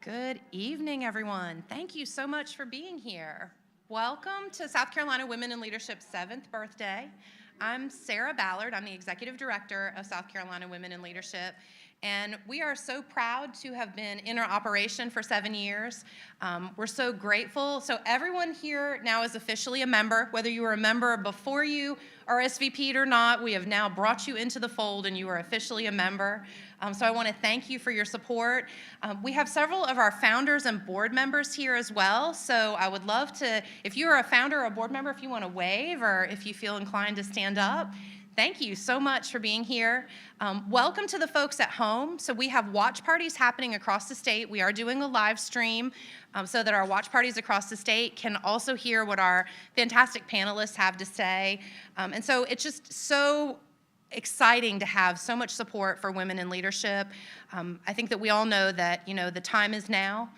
Good evening, everyone. Thank you so much for being here. Welcome to South Carolina Women in Leadership's 7th birthday. I'm Sarah Ballard. I'm the Executive Director of South Carolina Women in Leadership, and we are so proud to have been in our operation for 7 years. We're so grateful. So everyone here now is officially a member. Whether you were a member before you are SVP'd or not, we have now brought you into the fold and you are officially a member. So I want to thank you for your support. We have several of our founders and board members here as well. So I would love to, if you're a founder or a board member, if you want to wave or if you feel inclined to stand up. Thank you so much for being here. Welcome to the folks at home. So we have watch parties happening across the state. We are doing a live stream so that our watch parties across the state can also hear what our fantastic panelists have to say. And so it's just so exciting to have so much support for women in leadership. I think that we all know that, the time is now.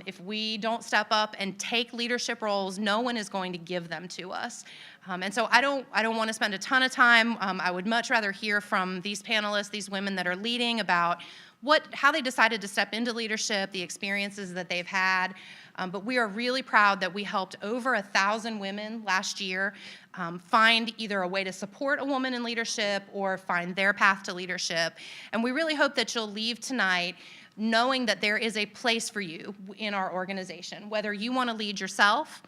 If we don't step up and take leadership roles, no one is going to give them to us. And so I don't want to spend a ton of time. I would much rather hear from these panelists, these women that are leading, about how they decided to step into leadership, the experiences that they've had. But we are really proud that we helped over 1,000 women last year find either a way to support a woman in leadership or find their path to leadership. And we really hope that you'll leave tonight knowing that there is a place for you in our organization, whether you want to lead yourself,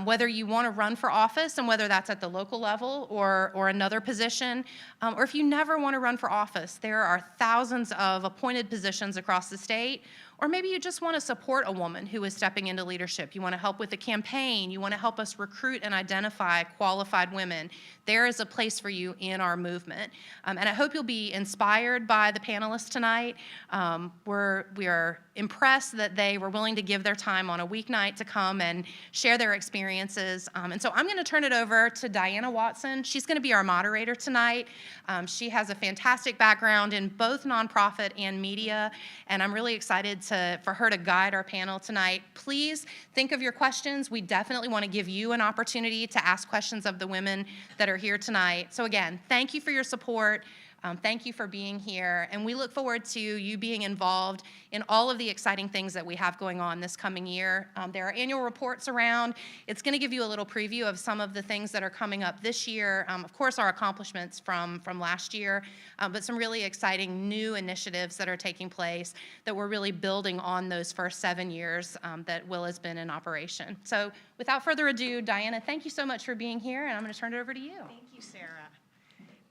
whether you want to run for office, and whether that's at the local level or another position, or if you never want to run for office, there are thousands of appointed positions across the state. Or maybe you just want to support a woman who is stepping into leadership. You want to help with the campaign. You want to help us recruit and identify qualified women. There is a place for you in our movement. And I hope you'll be inspired by the panelists tonight. We are impressed that they were willing to give their time on a weeknight to come and share their experiences. And so I'm going to turn it over to Diana Watson. She's going to be our moderator tonight. She has a fantastic background in both nonprofit and media, and I'm really excited for her to guide our panel tonight. Please think of your questions. We definitely want to give you an opportunity to ask questions of the women that are here tonight. So again, thank you for your support. Thank you for being here, and we look forward to you being involved in all of the exciting things that we have going on this coming year. There are annual reports around. It's going to give you a little preview of some of the things that are coming up this year. Of course, our accomplishments from last year, but some really exciting new initiatives that are taking place that we're really building on those first 7 years that WIL has been in operation. So without further ado, Diana, thank you so much for being here, and I'm going to turn it over to you. Thank you, Sarah.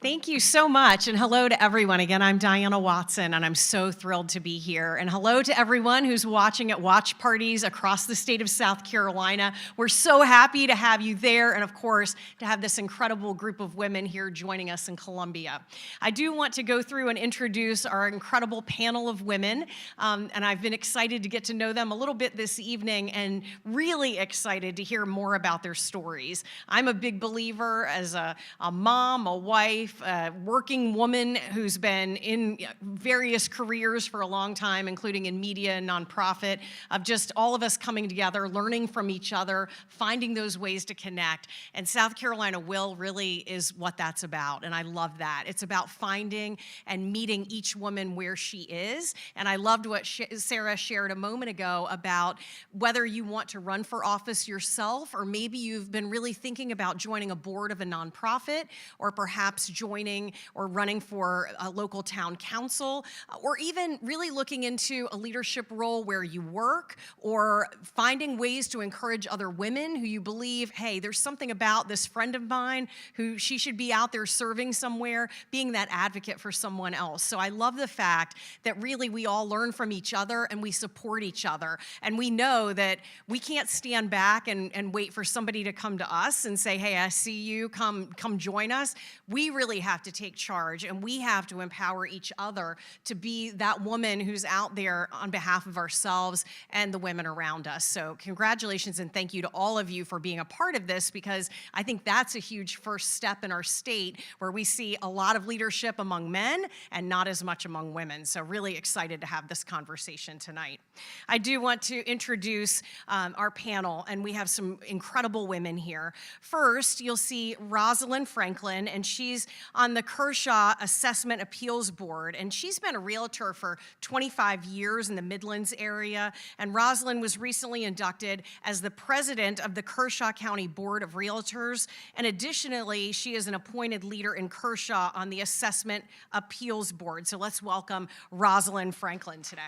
Thank you so much, and hello to everyone. Again, I'm Diana Watson, and I'm so thrilled to be here. And hello to everyone who's watching at watch parties across the state of South Carolina. We're so happy to have you there, and of course, to have this incredible group of women here joining us in Columbia. I do want to go through and introduce our incredible panel of women, and I've been excited to get to know them a little bit this evening, and really excited to hear more about their stories. I'm a big believer as a mom, a wife, a working woman who's been in various careers for a long time, including in media and nonprofit, of just all of us coming together, learning from each other, finding those ways to connect. And South Carolina WIL really is what that's about, and I love that. It's about finding and meeting each woman where she is, and I loved what Sarah shared a moment ago about whether you want to run for office yourself, or maybe you've been really thinking about joining a board of a nonprofit, or perhaps joining or running for a local town council, or even really looking into a leadership role where you work, or finding ways to encourage other women who you believe, hey, there's something about this friend of mine who she should be out there serving somewhere, being that advocate for someone else. So I love the fact that really we all learn from each other and we support each other. And we know that we can't stand back and wait for somebody to come to us and say, hey, I see you, come join us. We really have to take charge, and we have to empower each other to be that woman who's out there on behalf of ourselves and the women around us. So congratulations and thank you to all of you for being a part of this, because I think that's a huge first step in our state where we see a lot of leadership among men and not as much among women. So really excited to have this conversation tonight. I do want to introduce our panel, and we have some incredible women here. First, you'll see Rosalind Franklin, and she's on the Kershaw Assessment Appeals Board, and she's been a realtor for 25 years in the Midlands area, and Rosalind was recently inducted as the president of the Kershaw County Board of Realtors, and additionally, she is an appointed leader in Kershaw on the Assessment Appeals Board. So let's welcome Rosalind Franklin today.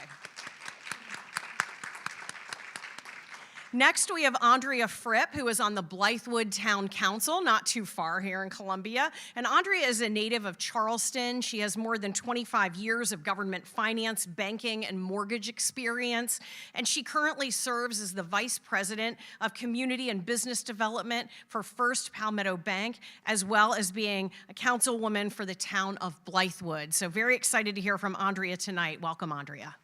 Next, we have Andrea Fripp, who is on the Blythewood Town Council, not too far here in Columbia. And Andrea is a native of Charleston. She has more than 25 years of government finance, banking, and mortgage experience. And she currently serves as the Vice President of Community and Business Development for First Palmetto Bank, as well as being a councilwoman for the town of Blythewood. So very excited to hear from Andrea tonight. Welcome, Andrea.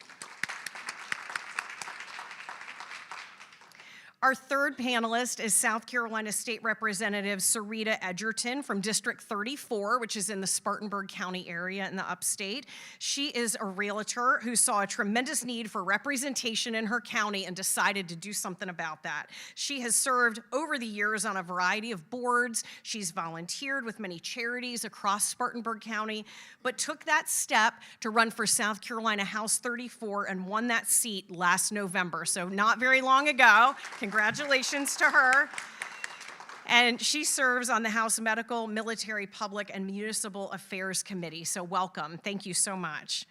Our third panelist is South Carolina State Representative Sarita Edgerton from District 34, which is in the Spartanburg County area in the upstate. She is a realtor who saw a tremendous need for representation in her county and decided to do something about that. She has served over the years on a variety of boards. She's volunteered with many charities across Spartanburg County, but took that step to run for South Carolina House 34 and won that seat last November, so not very long ago. Congratulations to her. And she serves on the House Medical, Military, Public, and Municipal Affairs Committee. So welcome. Thank you so much.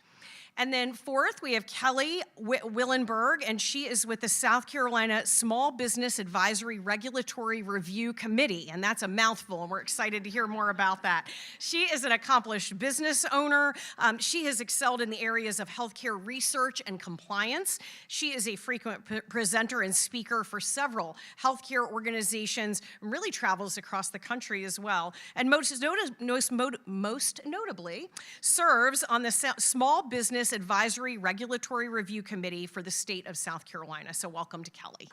And then fourth, we have Kelly Willenberg, and she is with the South Carolina Small Business Advisory Regulatory Review Committee, and that's a mouthful, and we're excited to hear more about that. She is an accomplished business owner. She has excelled in the areas of healthcare research and compliance. She is a frequent presenter and speaker for several healthcare organizations, and really travels across the country as well, and most notably serves on the Small Business Advisory Regulatory Review Committee for the state of South Carolina. So welcome to Kelly.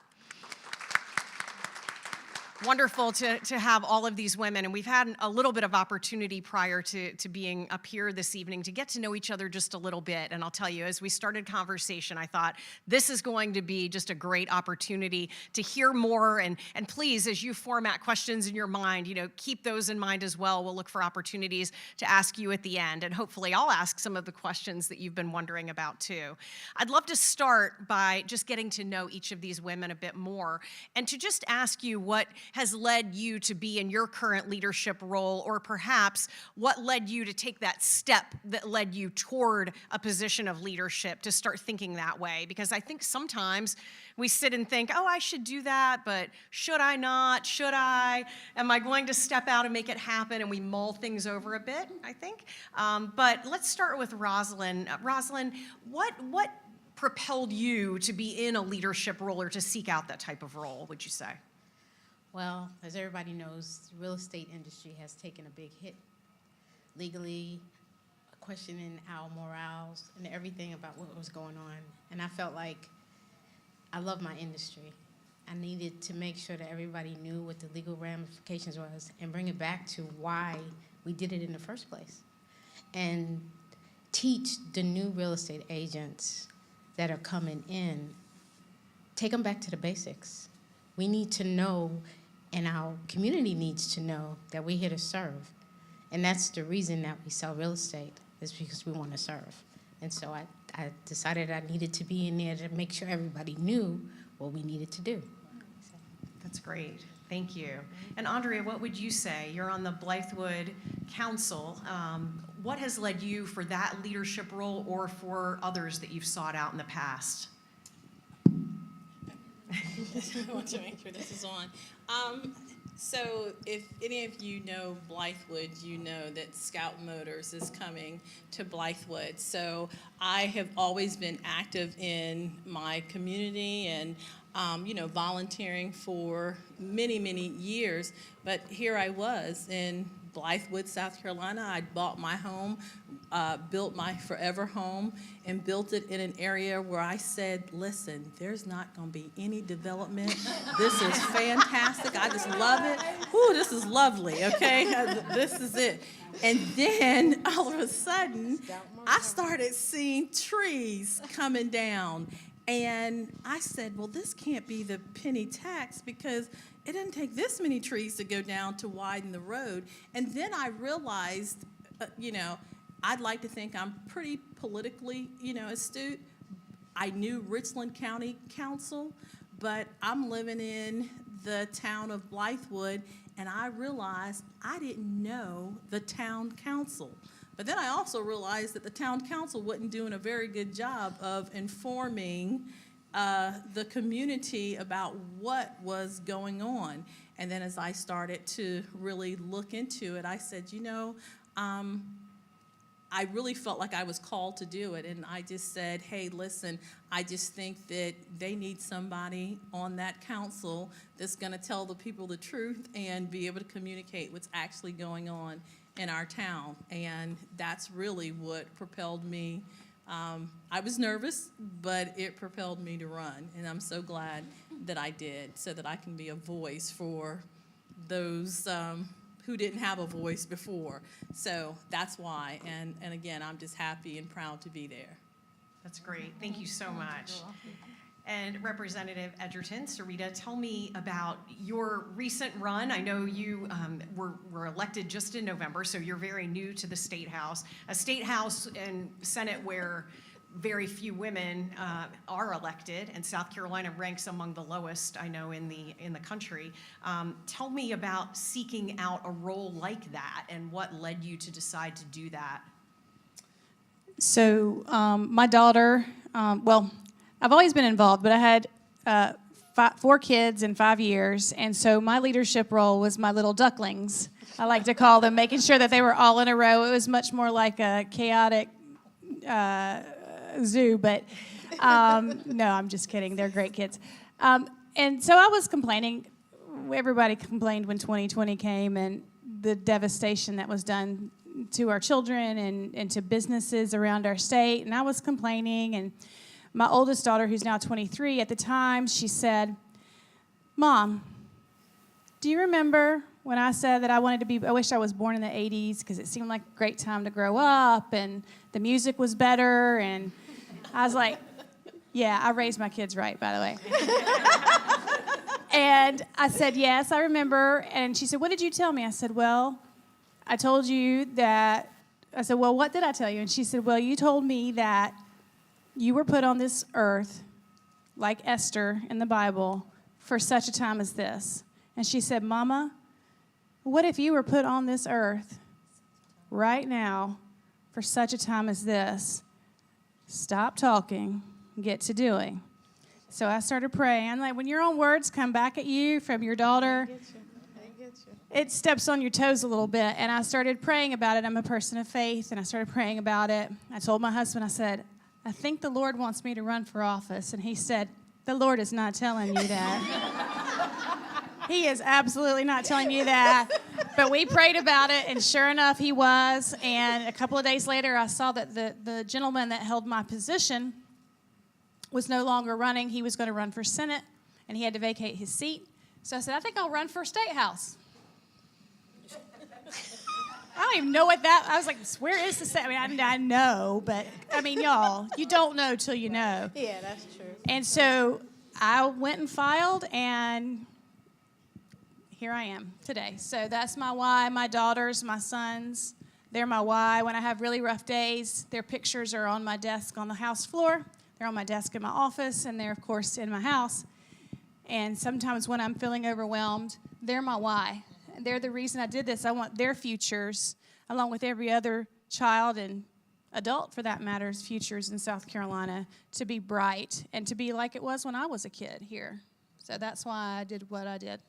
Wonderful to have all of these women, and we've had a little bit of opportunity prior to being up here this evening to get to know each other just a little bit. And I'll tell you, as we started conversation, I thought this is going to be just a great opportunity to hear more. And please, as you format questions in your mind, keep those in mind as well. We'll look for opportunities to ask you at the end, and hopefully I'll ask some of the questions that you've been wondering about too. I'd love to start by just getting to know each of these women a bit more, and to just ask you what has led you to be in your current leadership role, or perhaps what led you to take that step that led you toward a position of leadership to start thinking that way. Because I think sometimes we sit and think, oh, I should do that, but should I not? Should I? Am I going to step out and make it happen? And we mull things over a bit, I think. But let's start with Rosalind. Rosalind, what propelled you to be in a leadership role or to seek out that type of role, would you say? Well, as everybody knows, the real estate industry has taken a big hit legally, questioning our morals and everything about what was going on. And I felt like I love my industry. I needed to make sure that everybody knew what the legal ramifications was and bring it back to why we did it in the first place. And teach the new real estate agents that are coming in, take them back to the basics. We need to know, and our community needs to know, that we're here to serve. And that's the reason that we sell real estate, is because we want to serve. And so I decided I needed to be in there to make sure everybody knew what we needed to do. That's great. Thank you. And Andrea, what would you say? You're on the Blythewood Council. What has led you for that leadership role or for others that you've sought out in the past? I want to make sure this is on. So if any of you know Blythewood, you know that Scout Motors is coming to Blythewood. So I have always been active in my community and volunteering for many, many years. But here I was in Blythewood, South Carolina. I'd bought my home, built my forever home, and built it in an area where I said, listen, there's not going to be any development. This is fantastic. I just love it. Ooh, this is lovely, okay? This is it. And then all of a sudden, I started seeing trees coming down. And I said, well, this can't be the penny tax, because it doesn't take this many trees to go down to widen the road. And then I realized, I'd like to think I'm pretty politically, astute. I knew Richland County Council, but I'm living in the town of Blythewood, and I realized I didn't know the town council. But then I also realized that the town council wasn't doing a very good job of informing the community about what was going on. And then as I started to really look into it, I said, I really felt like I was called to do it. And I just said, hey, listen, I just think that they need somebody on that council that's going to tell the people the truth and be able to communicate what's actually going on in our town. And that's really what propelled me. I was nervous, but it propelled me to run. And I'm so glad that I did, so that I can be a voice for those who didn't have a voice before. So that's why. And again, I'm just happy and proud to be there. That's great. Thank you so much. And Representative Edgerton, Sarita, tell me about your recent run. I know you were elected just in November, so you're very new to the State House. A State House and Senate where very few women are elected, and South Carolina ranks among the lowest, I know, in the country. Tell me about seeking out a role like that and what led you to decide to do that. So my daughter, I've always been involved, but I had 4 kids in 5 years, and so my leadership role was my little ducklings, I like to call them, making sure that they were all in a row. It was much more like a chaotic zoo, but no, I'm just kidding. They're great kids. And so I was complaining. Everybody complained when 2020 came and the devastation that was done to our children and to businesses around our state, and I was complaining. And my oldest daughter, who's now 23, at the time, she said, Mom, do you remember when I said that I wish I was born in the 80s because it seemed like a great time to grow up and the music was better? And I was like, yeah, I raised my kids right, by the way. And I said, yes, I remember. And she said, what did you tell me? I said, well, I told you that, I said, well, what did I tell you? And she said, well, you told me that you were put on this earth, like Esther in the Bible, for such a time as this. And she said, Mama, what if you were put on this earth right now for such a time as this? Stop talking, get to doing. So I started praying. I'm like, when your own words come back at you from your daughter, it steps on your toes a little bit. And I started praying about it. I'm a person of faith, and I started praying about it. I told my husband, I said, I think the Lord wants me to run for office. And he said, the Lord is not telling you that. He is absolutely not telling you that. But we prayed about it, and sure enough, he was. And a couple of days later, I saw that the gentleman that held my position was no longer running. He was going to run for Senate, and he had to vacate his seat. So I said, I think I'll run for State House. I don't even know what that, I was like, where is the Senate? I mean, I know, but, y'all, you don't know till you know. Yeah, that's true. And so I went and filed, and here I am today. So that's my why. My daughters, my sons, they're my why. When I have really rough days, their pictures are on my desk on the house floor. They're on my desk in my office, and they're, of course, in my house. And sometimes when I'm feeling overwhelmed, they're my why. They're the reason I did this. I want their futures, along with every other child and adult, for that matter's futures in South Carolina, to be bright and to be like it was when I was a kid here. So that's why I did what I did.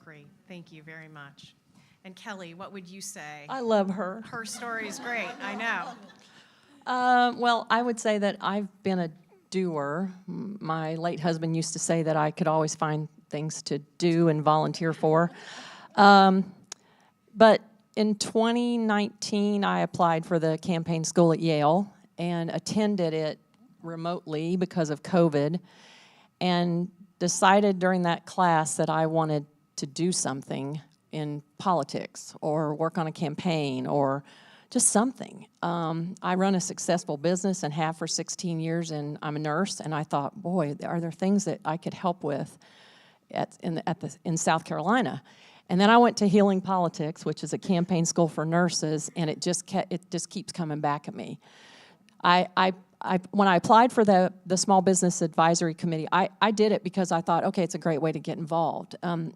Great. Thank you very much. And Kelly, what would you say? I love her. Her story is great. I know. Well, I would say that I've been a doer. My late husband used to say that I could always find things to do and volunteer for. But in 2019, I applied for the campaign school at Yale and attended it remotely because of COVID, and decided during that class that I wanted to do something in politics or work on a campaign or just something. I run a successful business and have for 16 years, and I'm a nurse, and I thought, boy, are there things that I could help with in South Carolina. And then I went to Healing Politics, which is a campaign school for nurses, and it just keeps coming back at me. When I applied for the Small Business Advisory Committee, I did it because I thought, okay, it's a great way to get involved. And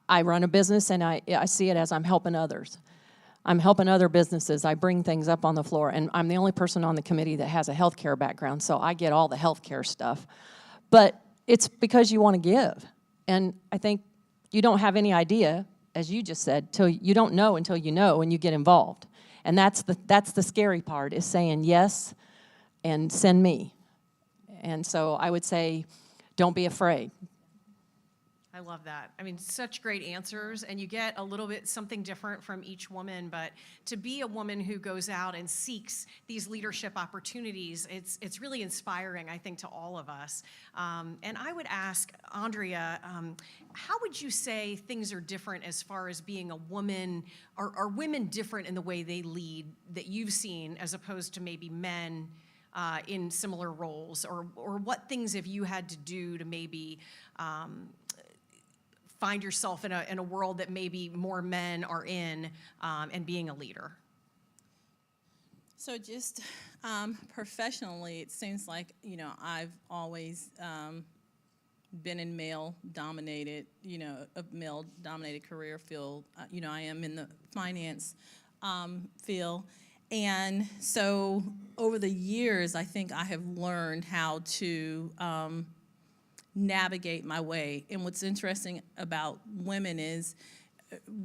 I run a business, and I see it as I'm helping others. I'm helping other businesses. I bring things up on the floor, and I'm the only person on the committee that has a healthcare background, so I get all the healthcare stuff. But it's because you want to give. And I think you don't have any idea, as you just said, you don't know until you know and you get involved. And that's the scary part, is saying yes and send me. And so I would say, don't be afraid. I love that. I mean, such great answers, and you get a little bit something different from each woman, but to be a woman who goes out and seeks these leadership opportunities, it's really inspiring, I think, to all of us. And I would ask, Andrea, how would you say things are different as far as being a woman? Are women different in the way they lead that you've seen as opposed to maybe men in similar roles? Or what things have you had to do to maybe find yourself in a world that maybe more men are in and being a leader? So just professionally, it seems like, I've always been in male-dominated, a male-dominated career field. I am in the finance field. And so over the years, I think I have learned how to navigate my way. And what's interesting about women is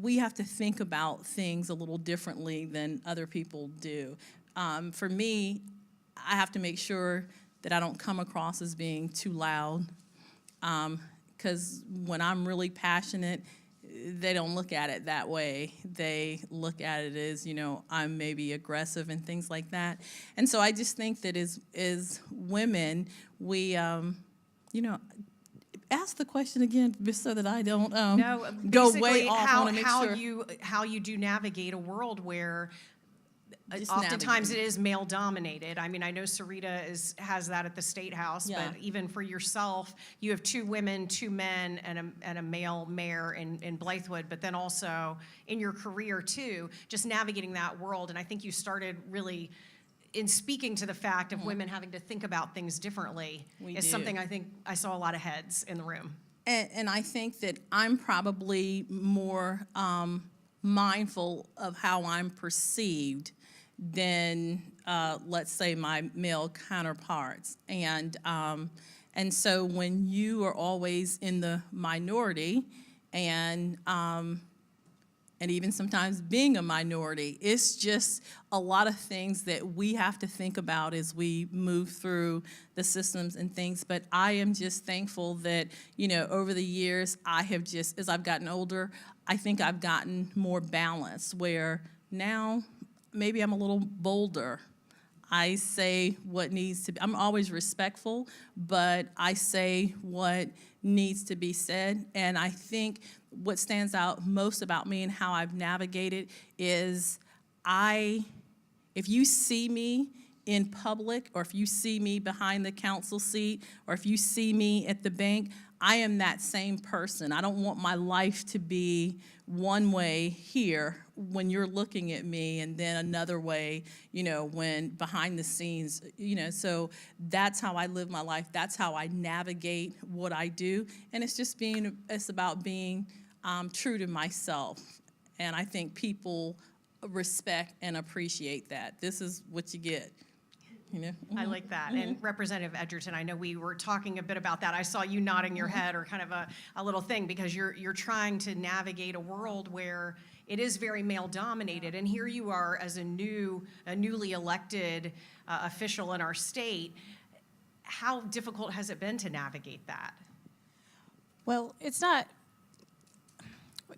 we have to think about things a little differently than other people do. For me, I have to make sure that I don't come across as being too loud, because when I'm really passionate, they don't look at it that way. They look at it as, I'm maybe aggressive and things like that. And so I just think that as women, we, ask the question again, just so that I don't go way off. I want to make sure how you do navigate a world where Just oftentimes navigate. it is male dominated. I mean, I know Sarita has that at the State House, Yeah. but even for yourself, you have 2 women, 2 men, and a male mayor in Blythewood, but then also in your career too, just navigating that world. And I think you started really in speaking to the fact of women having to think about things differently We is do. something I think I saw a lot of heads in the room. And I think that I'm probably more mindful of how I'm perceived than, let's say, my male counterparts. And so when you are always in the minority and even sometimes being a minority, it's just a lot of things that we have to think about as we move through the systems and things. But I am just thankful that, over the years, I have just, as I've gotten older, I think I've gotten more balanced, where now maybe I'm a little bolder. I say what needs to be, I'm always respectful, but I say what needs to be said. And I think what stands out most about me and how I've navigated is if you see me in public, or if you see me behind the council seat, or if you see me at the bank, I am that same person. I don't want my life to be one way here when you're looking at me, and then another way, when behind the scenes, so that's how I live my life. That's how I navigate what I do. And it's about being true to myself. And I think people respect and appreciate that. This is what you get. I like that. And Representative Edgerton, I know we were talking a bit about that. I saw you nodding your head, or kind of a little thing, because you're trying to navigate a world where it is very male dominated. And here you are as a newly elected official in our state. How difficult has it been to navigate that? Well, it's not,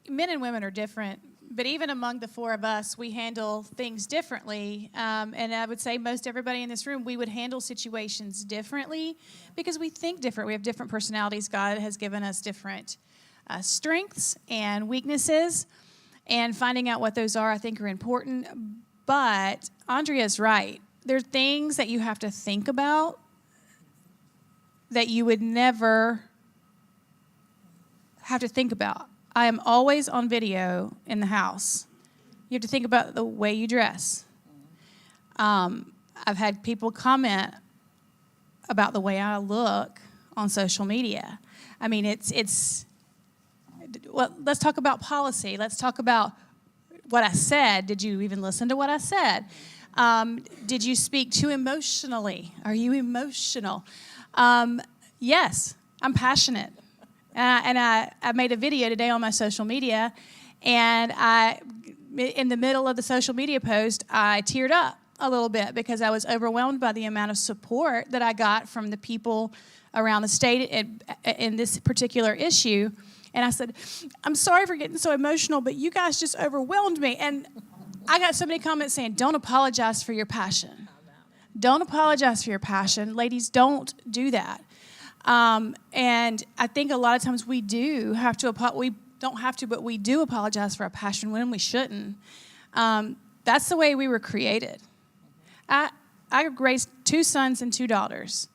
men and women are different, but even among the 4 of us, we handle things differently. And I would say most everybody in this room, we would handle situations differently because we think different. We have different personalities. God has given us different strengths and weaknesses, and finding out what those are, I think, are important. But Andrea's right. There are things that you have to think about that you would never have to think about. I am always on video in the house. You have to think about the way you dress. I've had people comment about the way I look on social media. I mean, well, let's talk about policy. Let's talk about what I said. Did you even listen to what I said? Did you speak too emotionally? Are you emotional? Yes, I'm passionate. And I made a video today on my social media, and in the middle of the social media post, I teared up a little bit because I was overwhelmed by the amount of support that I got from the people around the state in this particular issue. And I said, I'm sorry for getting so emotional, but you guys just overwhelmed me. And I got so many comments saying, don't apologize for your passion. Don't apologize for your passion. Ladies, don't do that. And I think a lot of times we do have to, we don't have to, but we do apologize for our passion when we shouldn't. That's the way we were created. I raised 2 sons and 2 daughters,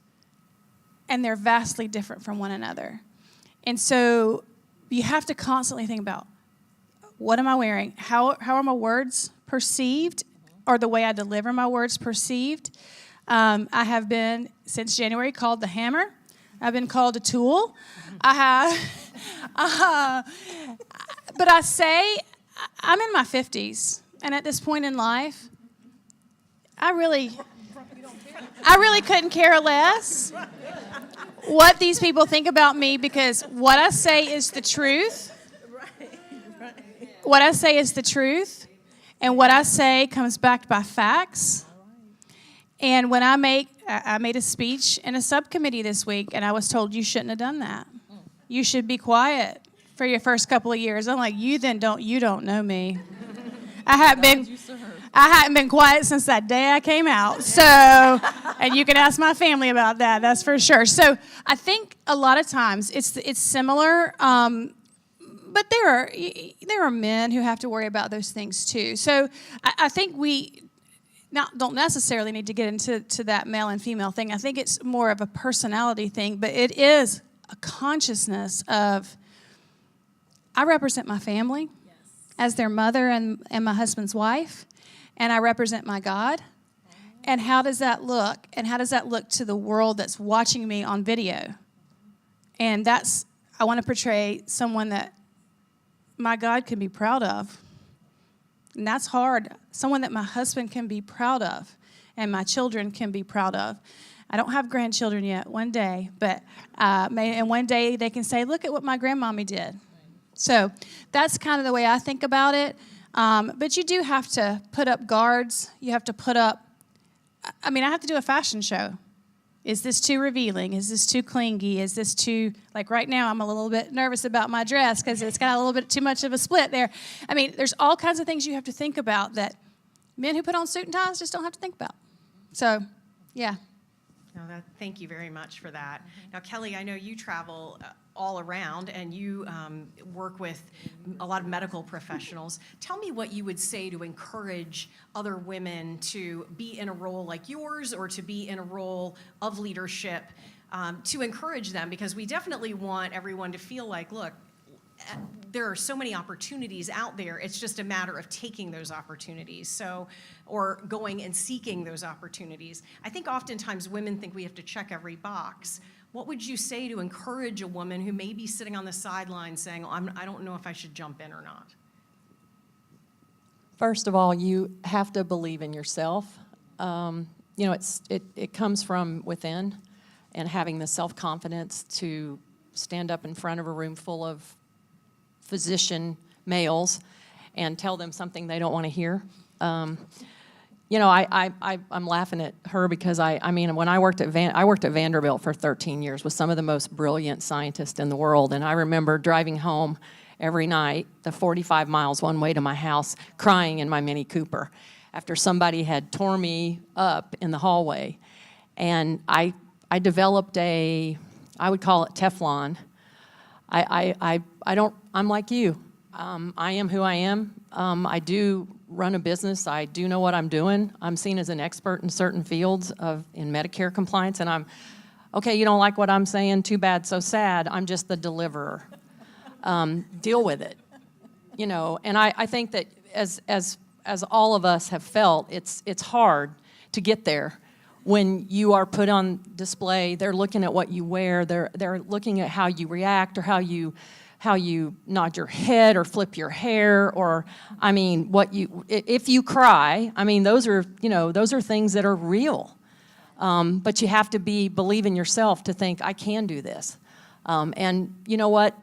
and they're vastly different from one another. And so you have to constantly think about, what am I wearing? How are my words perceived, or the way I deliver my words perceived? I have been, since January, called the hammer. I've been called a tool. I have, but I say, I'm in my 50s, and at this point in life, I really couldn't care less what these people think about me, because what I say is the truth. What I say is the truth, and what I say comes backed by facts. And when I made a speech in a subcommittee this week, and I was told, you shouldn't have done that. You should be quiet for your first couple of years. I'm like, you don't know me. I hadn't been quiet since that day I came out. So, and you can ask my family about that. That's for sure. So I think a lot of times it's similar, but there are men who have to worry about those things too. So I think we don't necessarily need to get into that male and female thing. I think it's more of a personality thing, but it is a consciousness of, I represent my family as their mother and my husband's wife, and I represent my God. And how does that look? And how does that look to the world that's watching me on video? And I want to portray someone that my God can be proud of. And that's hard. Someone that my husband can be proud of and my children can be proud of. I don't have grandchildren yet, one day, but and one day they can say, look at what my grandmommy did. So that's kind of the way I think about it. But you do have to put up guards. You have to put up, I have to do a fashion show. Is this too revealing? Is this too clingy? Is this too, like right now, I'm a little bit nervous about my dress because it's got a little bit too much of a split there. There's all kinds of things you have to think about that men who put on suit and ties just don't have to think about. So, yeah. No, thank you very much for that. Now, Kelly, I know you travel all around and you work with a lot of medical professionals. Tell me what you would say to encourage other women to be in a role like yours or to be in a role of leadership, to encourage them, because we definitely want everyone to feel like, look, there are so many opportunities out there. It's just a matter of taking those opportunities, or going and seeking those opportunities. I think oftentimes women think we have to check every box. What would you say to encourage a woman who may be sitting on the sidelines saying, I don't know if I should jump in or not? First of all, you have to believe in yourself. It comes from within, and having the self-confidence to stand up in front of a room full of physician males and tell them something they don't want to hear. I'm laughing at her because when I worked at Vanderbilt for 13 years with some of the most brilliant scientists in the world, and I remember driving home every night, the 45 miles one way to my house, crying in my Mini Cooper after somebody had torn me up in the hallway. And I developed I would call it Teflon. I'm like you. I am who I am. I do run a business. I do know what I'm doing. I'm seen as an expert in certain fields in Medicare compliance, and okay, you don't like what I'm saying? Too bad, so sad. I'm just the deliverer. deal with it. You know, and I think that as all of us have felt, it's hard to get there when you are put on display. They're looking at what you wear. They're looking at how you react, or how you nod your head or flip your hair, or I mean, if you cry. I mean, those are things that are real. But you have to believe in yourself to think, I can do this. And you know what?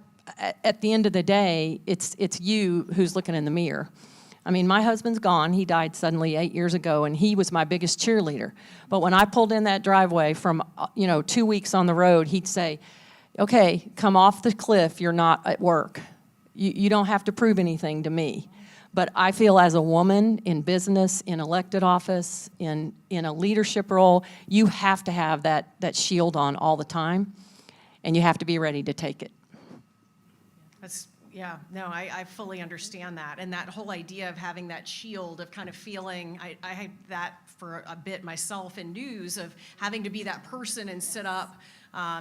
At the end of the day, it's you who's looking in the mirror. I mean, my husband's gone. He died suddenly 8 years ago, and he was my biggest cheerleader. But when I pulled in that driveway from 2 weeks on the road, he'd say, okay, come off the cliff, you're not at work. You don't have to prove anything to me. But I feel as a woman in business, in elected office, in a leadership role, you have to have that shield on all the time, and you have to be ready to take it. I fully understand that. And that whole idea of having that shield, of kind of feeling, I had that for a bit myself in news, of having to be that person and sit up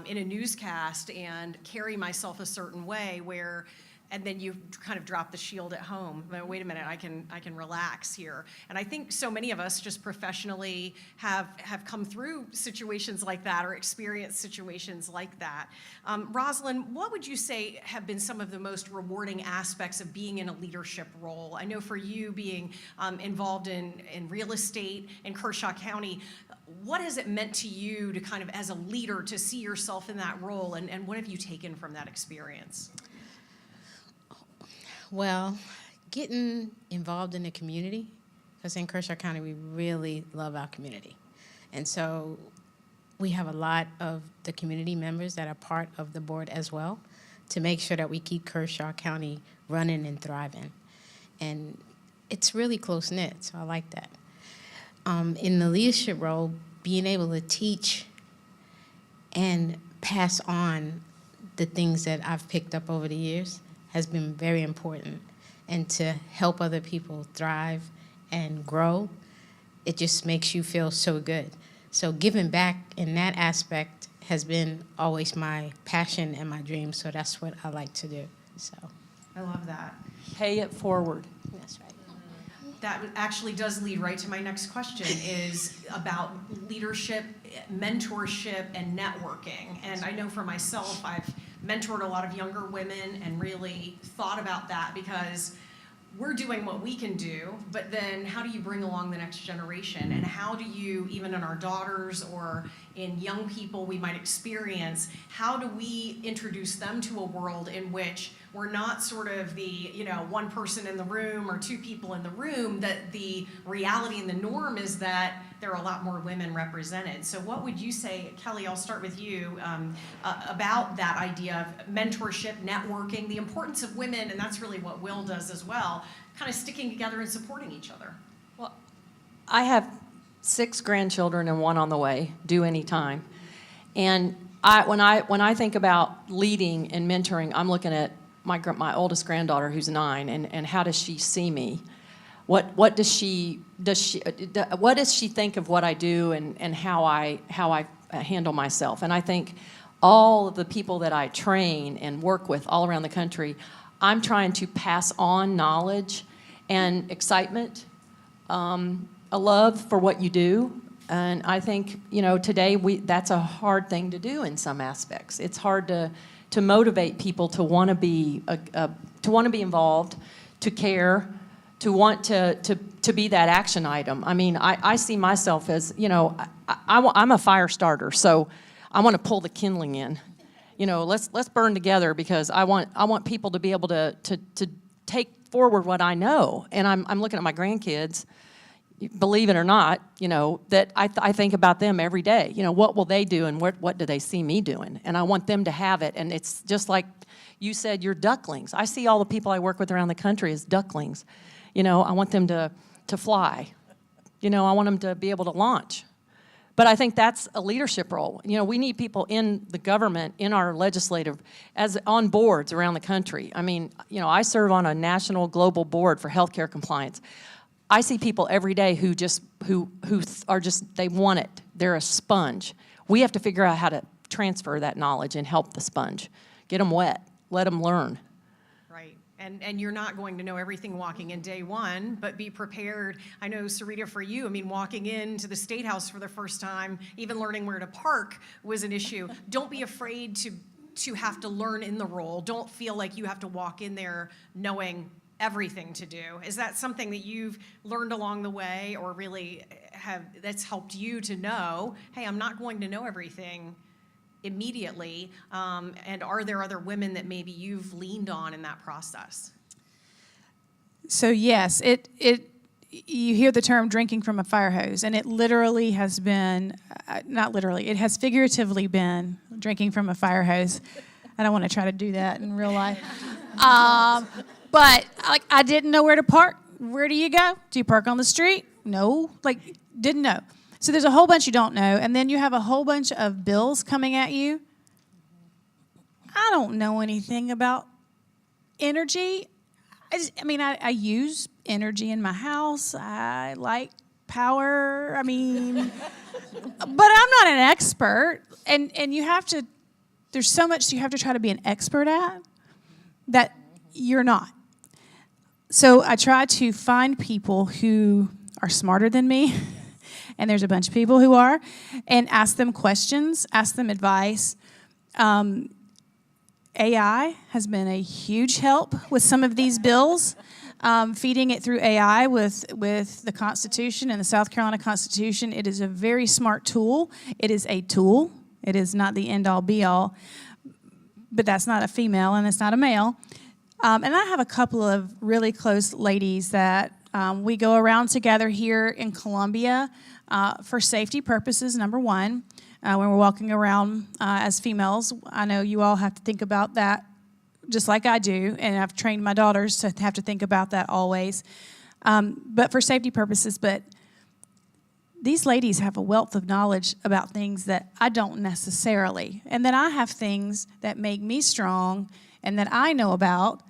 in a newscast and carry myself a certain way where, and then you kind of drop the shield at home. Wait a minute, I can relax here. And I think so many of us just professionally have come through situations like that, or experienced situations like that. Rosalind, what would you say have been some of the most rewarding aspects of being in a leadership role? I know for you, being involved in real estate in Kershaw County, what has it meant to you to kind of, as a leader, to see yourself in that role, and what have you taken from that experience? Well, getting involved in the community, because in Kershaw County, we really love our community. And so we have a lot of the community members that are part of the board as well, to make sure that we keep Kershaw County running and thriving. And it's really close-knit, so I like that. In the leadership role, being able to teach and pass on the things that I've picked up over the years has been very important. And to help other people thrive and grow, it just makes you feel so good. So giving back in that aspect has been always my passion and my dream, so that's what I like to do. So I love that. Pay it forward. that's right. That actually does lead right to my next question, is about leadership, mentorship, and networking. And I know for myself, I've mentored a lot of younger women and really thought about that, because we're doing what we can do, but then how do you bring along the next generation? And how do you, even in our daughters or in young people we might experience, how do we introduce them to a world in which we're not sort of the, one person in the room or two people in the room, that the reality and the norm is that there are a lot more women represented. So what would you say, Kelly, I'll start with you, about that idea of mentorship, networking, the importance of women, and that's really what WIL does as well, kind of sticking together and supporting each other. Well, I have 6 grandchildren and 1 on the way, due any time. And when I think about leading and mentoring, I'm looking at my oldest granddaughter, who's 9, and how does she see me? What does she think of what I do and how I handle myself? And I think all of the people that I train and work with all around the country, I'm trying to pass on knowledge and excitement, a love for what you do. And I think, today that's a hard thing to do in some aspects. It's hard to motivate people to want to be involved, to care, to want to be that action item. I mean, I see myself as, I'm a fire starter, so I want to pull the kindling in. Let's burn together, because I want people to be able to take forward what I know. And I'm looking at my grandkids, believe it or not, that I think about them every day. What will they do, and what do they see me doing? And I want them to have it. And it's just like you said, you're ducklings. I see all the people I work with around the country as ducklings. I want them to fly. I want them to be able to launch. But I think that's a leadership role. We need people in the government, in our legislative, as on boards around the country. I mean, I serve on a national global board for healthcare compliance. I see people every day who are just, they want it. They're a sponge. We have to figure out how to transfer that knowledge and help the sponge. Get them wet. Let them learn. And you're not going to know everything walking in day one, but be prepared. I know, Sarita, for you, I mean, walking into the State House for the first time, even learning where to park was an issue. Don't be afraid to have to learn in the role. Don't feel like you have to walk in there knowing everything to do. Is that something that you've learned along the way, or really that's helped you to know, hey, I'm not going to know everything immediately, and are there other women that maybe you've leaned on in that process? So yes, you hear the term drinking from a fire hose, and it literally has been, not literally, it has figuratively been drinking from a fire hose. I don't want to try to do that in real life. But like, I didn't know where to park. Where do you go? Do you park on the street? No, didn't know. So there's a whole bunch you don't know, and then you have a whole bunch of bills coming at you. I don't know anything about energy. I use energy in my house. I like power. But I'm not an expert. And you have to, there's so much you have to try to be an expert at that you're not. So I try to find people who are smarter than me, and there's a bunch of people who are, and ask them questions, ask them advice. AI has been a huge help with some of these bills. Feeding it through AI with the Constitution and the South Carolina Constitution, it is a very smart tool. It is a tool. It is not the end-all, be-all. But that's not a female, and it's not a male. And I have a couple of really close ladies that we go around together here in Columbia for safety purposes, number one. When we're walking around as females, I know you all have to think about that just like I do, and I've trained my daughters to have to think about that always. But for safety purposes, but these ladies have a wealth of knowledge about things that I don't necessarily. And then I have things that make me strong and that I know about.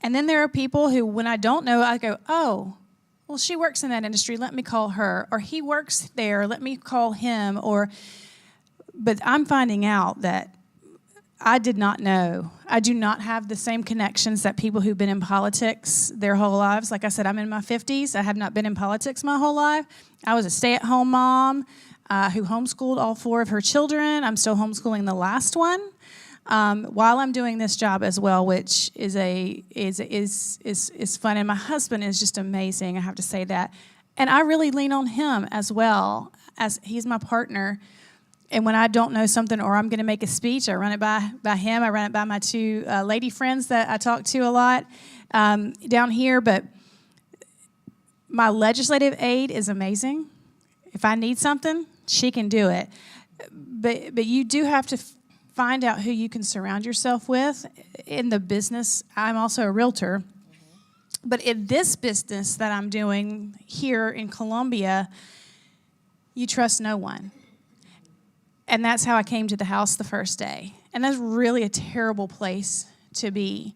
And then there are people who, when I don't know, I go, oh, well, she works in that industry, let me call her. Or he works there, let me call him. But I'm finding out that I did not know. I do not have the same connections that people who've been in politics their whole lives. Like I said, I'm in my 50s. I have not been in politics my whole life. I was a stay-at-home mom who homeschooled all 4 of her children. I'm still homeschooling the last one while I'm doing this job as well, which is fun. And my husband is just amazing. I have to say that, and I really lean on him as well, as he's my partner. And when I don't know something or I'm going to make a speech, I run it by him. I run it by my 2 lady friends that I talk to a lot down here. But my legislative aide is amazing. If I need something, she can do it. But you do have to find out who you can surround yourself with in the business. I'm also a realtor. But in this business that I'm doing here in Columbia, you trust no one. And that's how I came to the house the first day. And that's really a terrible place to be.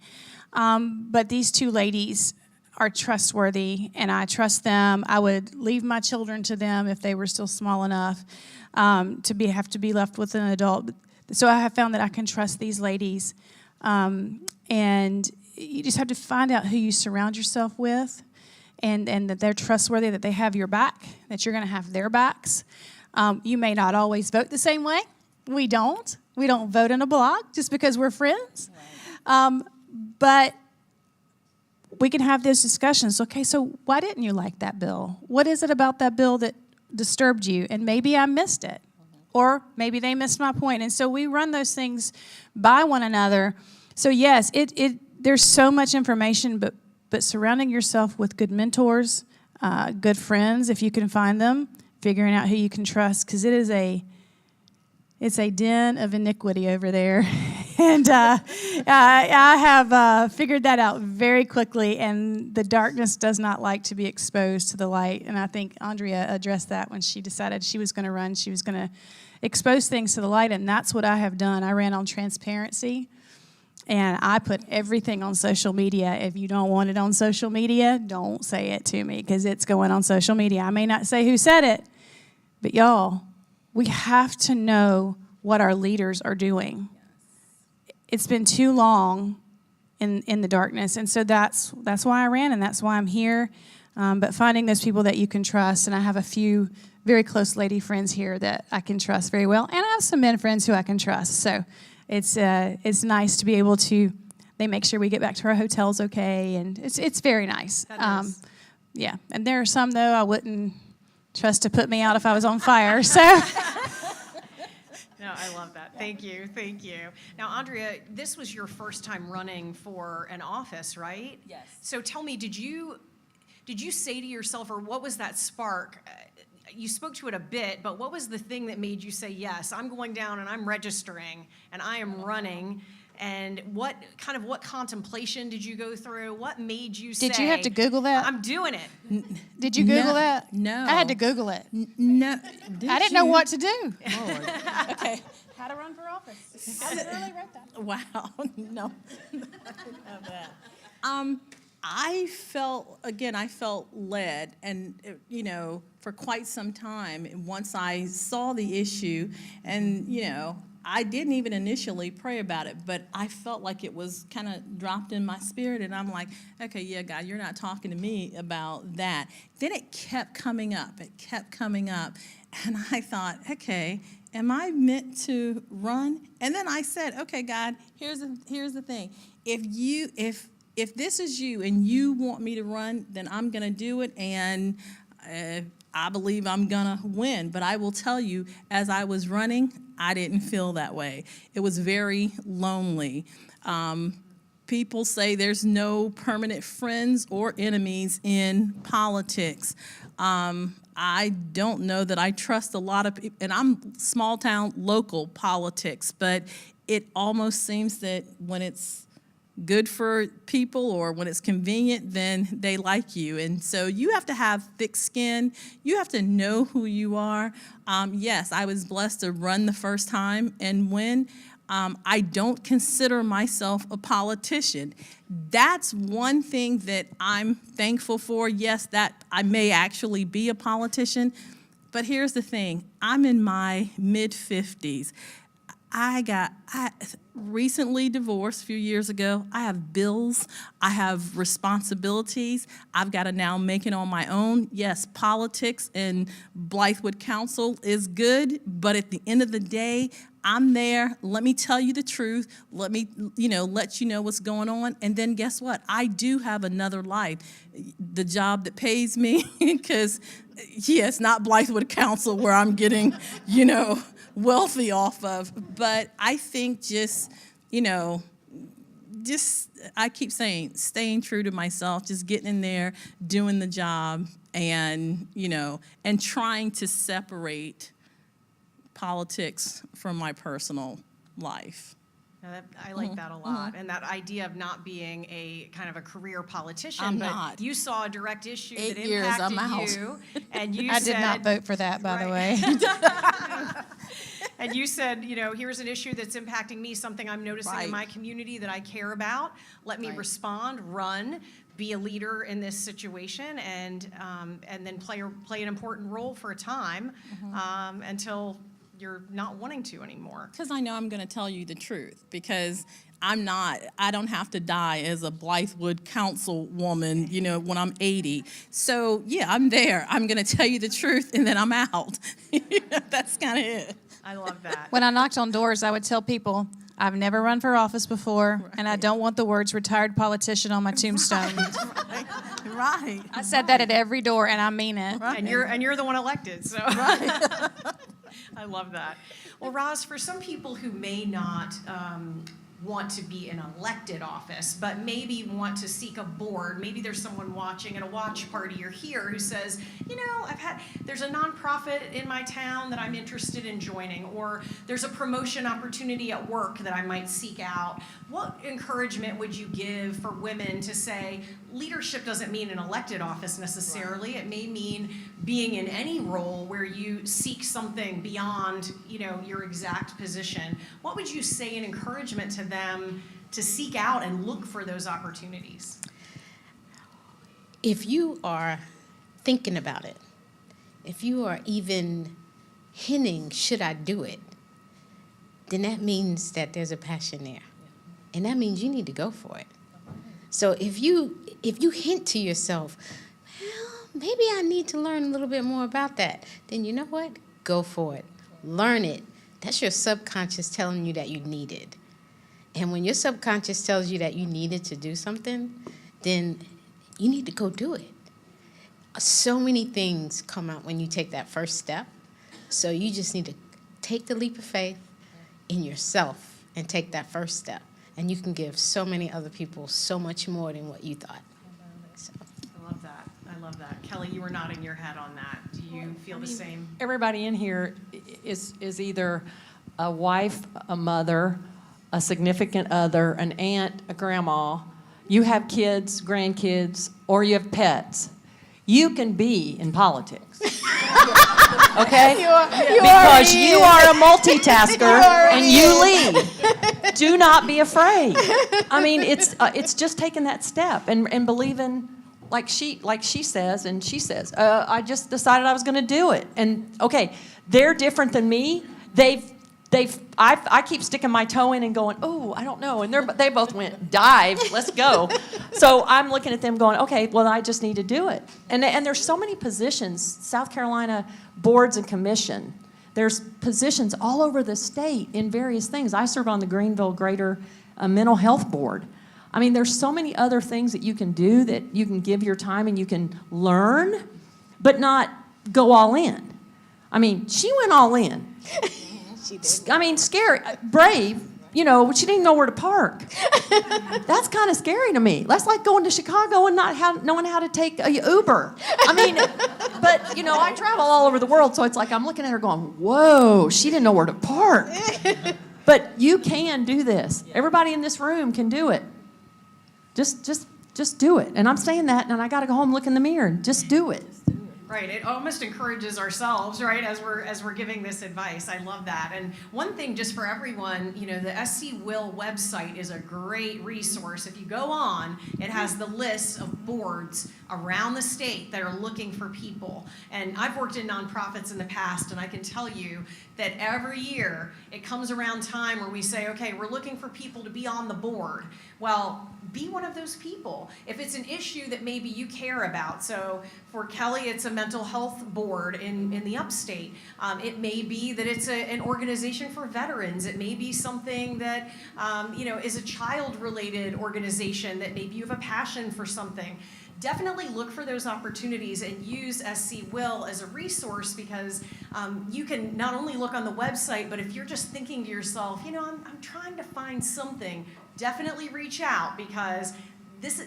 But these 2 ladies are trustworthy, and I trust them. I would leave my children to them if they were still small enough to have to be left with an adult. So I have found that I can trust these ladies. And you just have to find out who you surround yourself with, and that they're trustworthy, that they have your back, that you're going to have their backs. You may not always vote the same way. We don't. We don't vote in a block just because we're friends. Right. But we can have those discussions. Okay, so why didn't you like that bill? What is it about that bill that disturbed you? And maybe I missed it. Or maybe they missed my point. And so we run those things by one another. So yes, there's so much information, but surrounding yourself with good mentors, good friends, if you can find them, figuring out who you can trust, because it's a den of iniquity over there. And I have figured that out very quickly, and the darkness does not like to be exposed to the light. And I think Andrea addressed that when she decided she was going to run. She was going to expose things to the light, and that's what I have done. I ran on transparency, and I put everything on social media. If you don't want it on social media, don't say it to me, because it's going on social media. I may not say who said it, but y'all, we have to know what our leaders are doing. It's been too long in the darkness. And so that's why I ran, and that's why I'm here. But finding those people that you can trust, and I have a few very close lady friends here that I can trust very well, and I have some men friends who I can trust. So it's nice to be able to. They make sure we get back to our hotels okay, and it's very nice. That is. Yeah, and there are some though I wouldn't trust to put me out if I was on fire. So. No, I love that. Thank you. Thank you. Now, Andrea, this was your first time running for an office, right? Yes. So tell me, did you say to yourself, or what was that spark? You spoke to it a bit, but what was the thing that made you say, yes, I'm going down and I'm registering and I am running? And what contemplation did you go through? What made you say? Did you have to Google that? I'm doing it. Did you Google that? No. I had to Google it. No. I didn't know what to do. Lord. Okay. How to run for office. I literally wrote that. Wow. No. I didn't have that. I felt led, and for quite some time. Once I saw the issue, and I didn't even initially pray about it, but I felt like it was kind of dropped in my spirit, and I'm like, okay, yeah, God, you're not talking to me about that. Then it kept coming up. And I thought, okay, am I meant to run? And then I said, okay, God, here's the thing. If this is you and you want me to run, then I'm going to do it, and I believe I'm going to win. But I will tell you, as I was running, I didn't feel that way. It was very lonely. People say there's no permanent friends or enemies in politics. I don't know that I trust a lot of people, and I'm small town, local politics, but it almost seems that when it's good for people or when it's convenient, then they like you. And so you have to have thick skin. You have to know who you are. Yes, I was blessed to run the first time and win. I don't consider myself a politician. That's one thing that I'm thankful for. Yes, that I may actually be a politician. But here's the thing. I'm in my mid-50s. I recently divorced a few years ago. I have bills. I have responsibilities. I've got to now make it on my own. Yes, politics and Blythewood Council is good, but at the end of the day, I'm there. Let me tell you the truth. Let me, let you know what's going on. And then guess what? I do have another life. The job that pays me, because, it's not Blythewood Council where I'm getting, wealthy off of. But I think I keep saying, staying true to myself, just getting in there, doing the job, and, and trying to separate politics from my personal life. I like that a lot, and that idea of not being a kind of a career politician. I'm but not. You saw a direct issue 8 that years, impacted I'm out. you, and you I said, did not vote for that, by the way. And you said, here's an issue that's impacting me, something I'm noticing in Right. my community that I care about. Let me Right. respond, run, be a leader in this situation, and then play an important role for a time until you're not wanting to anymore. Because I know I'm going to tell you the truth, because I don't have to die as a Blythewood Council woman, when I'm 80. So, yeah, I'm there. I'm going to tell you the truth, and then I'm out. That's kind of it. I love that. When I knocked on doors, I would tell people, I've never run for office before, and I don't want the words retired politician on my tombstone. Right. I said that at every door, and I mean it. And you're the one elected, so I love that. Well, Roz, for some people who may not want to be in elected office, but maybe want to seek a board, maybe there's someone watching at a watch party or here who says, there's a nonprofit in my town that I'm interested in joining, or there's a promotion opportunity at work that I might seek out. What encouragement would you give for women to say, leadership doesn't mean an elected office necessarily. It may mean being in any role where you seek something beyond, your exact position. What would you say in encouragement to them to seek out and look for those opportunities? If you are thinking about it, if you are even hinting, should I do it, then that means that there's a passion there. And that means you need to go for it. So if you hint to yourself, well, maybe I need to learn a little bit more about that, then you know what? Go for it. Learn it. That's your subconscious telling you that you need it. And when your subconscious tells you that you needed to do something, then you need to go do it. So many things come out when you take that first step. So you just need to take the leap of faith in yourself and take that first step. And you can give so many other people so much more than what you thought. So. I love that. I love that. Kelly, you were nodding your head on that. Do you feel the same? Everybody in here is either a wife, a mother, a significant other, an aunt, a grandma. You have kids, grandkids, or you have pets. You can be in politics. Okay? Because you are a multitasker and you lead. Do not be afraid. I mean, it's just taking that step and believing, like she says, and she says, I just decided I was going to do it. And okay, they're different than me. I keep sticking my toe in and going, oh, I don't know. And they both went, dive, let's go. So I'm looking at them going, okay, well, I just need to do it. And there's so many positions, South Carolina boards and commission. There's positions all over the state in various things. I serve on the Greenville Greater Mental Health Board. I mean, there's so many other things that you can do, that you can give your time and you can learn, but not go all in. I mean, she went all in. She did. I mean, scary, brave, she didn't even know where to park. That's kind of scary to me. That's like going to Chicago and not knowing how to take a Uber. I mean, but, I travel all over the world, so it's like I'm looking at her going, whoa, she didn't know where to park. But you can do this. Everybody in this room can do it. Just do it. And I'm saying that, and I got to go home and look in the mirror and just do it. Right, it almost encourages ourselves, right, as we're giving this advice. I love that. And one thing just for everyone, the SC WIL website is a great resource. If you go on, it has the list of boards around the state that are looking for people. And I've worked in nonprofits in the past, and I can tell you that every year it comes around time where we say, okay, we're looking for people to be on the board. Well, be one of those people. If it's an issue that maybe you care about, so for Kelly, it's a mental health board in the upstate. It may be that it's an organization for veterans. It may be something that is a child-related organization that maybe you have a passion for something. Definitely look for those opportunities and use SC WIL as a resource, because you can not only look on the website, but if you're just thinking to yourself, I'm trying to find something, definitely reach out, because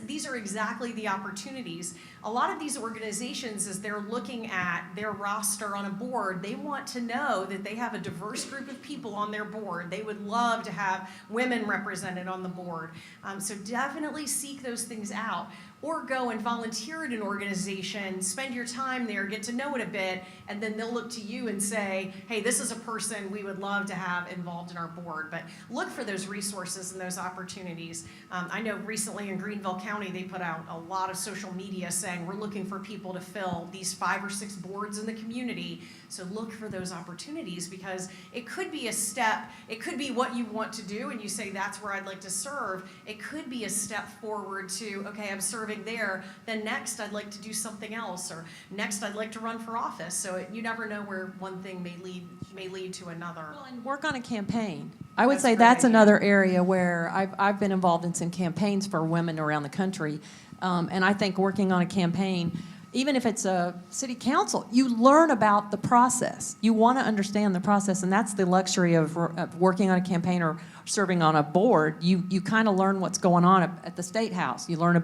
these are exactly the opportunities. A lot of these organizations, as they're looking at their roster on a board, they want to know that they have a diverse group of people on their board. They would love to have women represented on the board. So definitely seek those things out. Or go and volunteer at an organization, spend your time there, get to know it a bit, and then they'll look to you and say, hey, this is a person we would love to have involved in our board. But look for those resources and those opportunities. I know recently in Greenville County, they put out a lot of social media saying we're looking for people to fill these 5 or 6 boards in the community. So look for those opportunities, because it could be a step, it could be what you want to do and you say that's where I'd like to serve. It could be a step forward to, okay, I'm serving there, then next I'd like to do something else, or next I'd like to run for office. So you never know where one thing may lead to another. Well, and work on a campaign. I would That's say a great that's idea. another area where I've been involved in some campaigns for women around the country, and I think working on a campaign, even if it's a city council, you learn about the process. You want to understand the process, and that's the luxury of working on a campaign or serving on a board. You kind of learn what's going on at the State House. I learn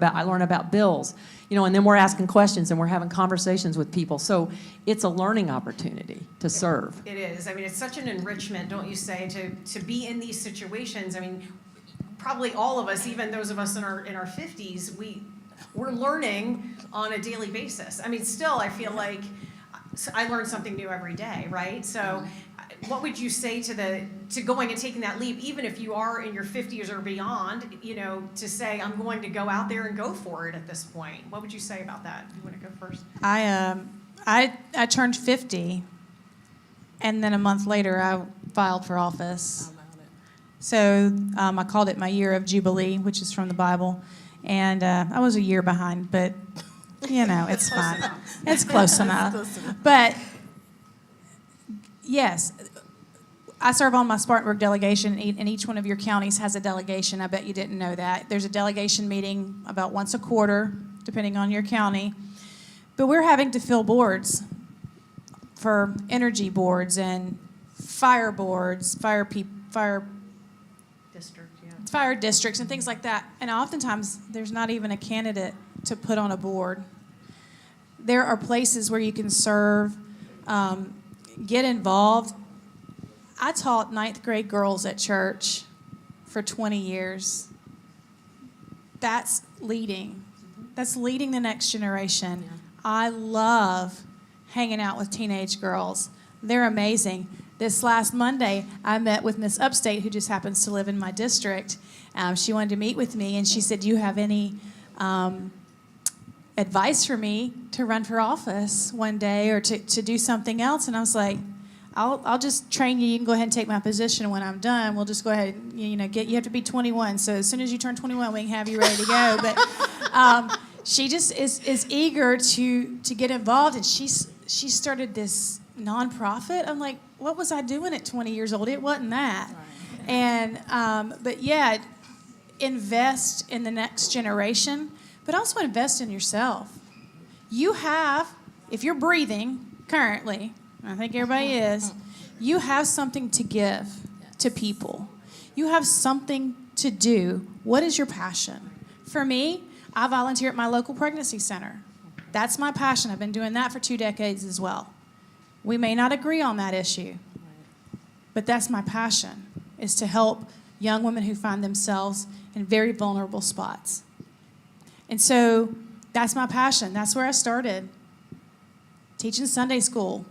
about bills, and then we're asking questions and we're having conversations with people. So it's a learning opportunity to serve. It is. I mean, it's such an enrichment, don't you say, to be in these situations. I mean, probably all of us, even those of us in our 50s, we're learning on a daily basis. I mean, still, I feel like I learn something new every day, right? So what would you say to going and taking that leap, even if you are in your 50s or beyond, to say, I'm going to go out there and go for it at this point? What would you say about that? You want to go first? I turned 50, and then a month later I filed for office. So I called it my year of Jubilee, which is from the Bible. And I was a year behind, but it's fine. It's close enough. But yes, I serve on my Spartanburg delegation, and each one of your counties has a delegation. I bet you didn't know that. There's a delegation meeting about once a quarter, depending on your county. But we're having to fill boards for energy boards and fire boards, fire districts and things like that. And oftentimes, there's not even a candidate to put on a board. There are places where you can serve, get involved. I taught 9th grade girls at church for 20 years. That's leading. That's leading the next generation. Yeah. I love hanging out with teenage girls. They're amazing. This last Monday, I met with Miss Upstate, who just happens to live in my district. She wanted to meet with me, and she said, "Do you have any advice for me to run for office one day or to do something else?" And I was like, I'll just train you. You can go ahead and take my position when I'm done. We'll just go ahead and, you have to be 21. So as soon as you turn 21, we can have you ready to go. But she just is eager to get involved, and she started this nonprofit. I'm like, what was I doing at 20 years old? It wasn't that. Right. And but yeah, invest in the next generation, but also invest in yourself. You have, if you're breathing currently, I think everybody is, you have something to give to people. You have something to do. What is your passion? For me, I volunteer at my local pregnancy center. That's my passion. I've been doing that for 2 decades as well. We may not agree on that issue, but that's my passion, is to help young women who find themselves in very vulnerable spots. And so that's my passion. That's where I started, teaching Sunday school.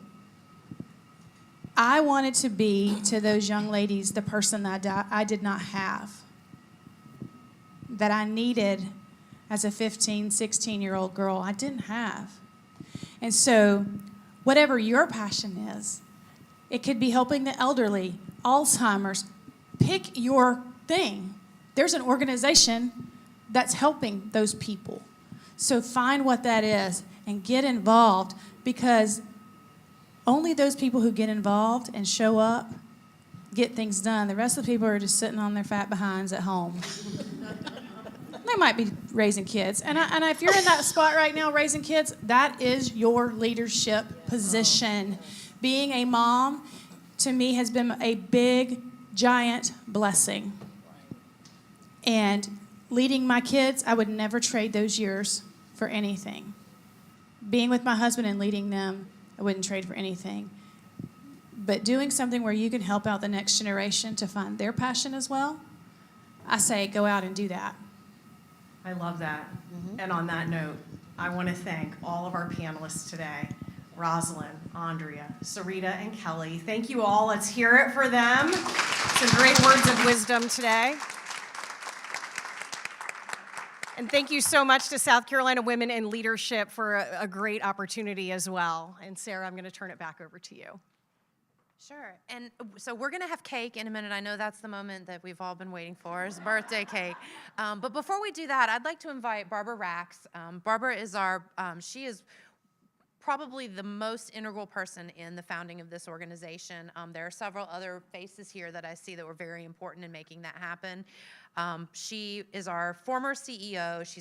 I wanted to be, to those young ladies, the person that I did not have, that I needed as a 15, 16-year-old girl. I didn't have. And so whatever your passion is, it could be helping the elderly, Alzheimer's. Pick your thing. There's an organization that's helping those people. So find what that is and get involved, because only those people who get involved and show up get things done. The rest of the people are just sitting on their fat behinds at home. They might be raising kids. And if you're in that spot right now, raising kids, that is your leadership position. Being a mom, to me, has been a big, giant blessing. And leading my kids, I would never trade those years for anything. Being with my husband and leading them, I wouldn't trade for anything. But doing something where you can help out the next generation to find their passion as well, I say go out and do that. I love that. Mm-hmm. And on that note, I want to thank all of our panelists today, Rosalind, Andrea, Sarita, and Kelly. Thank you all. Let's hear it for them. Some great words of wisdom today. And thank you so much to South Carolina Women in Leadership for a great opportunity as well. And Sarah, I'm going to turn it back over to you. Sure. And so we're going to have cake in a minute. I know that's the moment that we've all been waiting for, is birthday cake. But before we do that, I'd like to invite Barbara Rax. Barbara is she is probably the most integral person in the founding of this organization. There are several other faces here that I see that were very important in making that happen. She is our former CEO. She's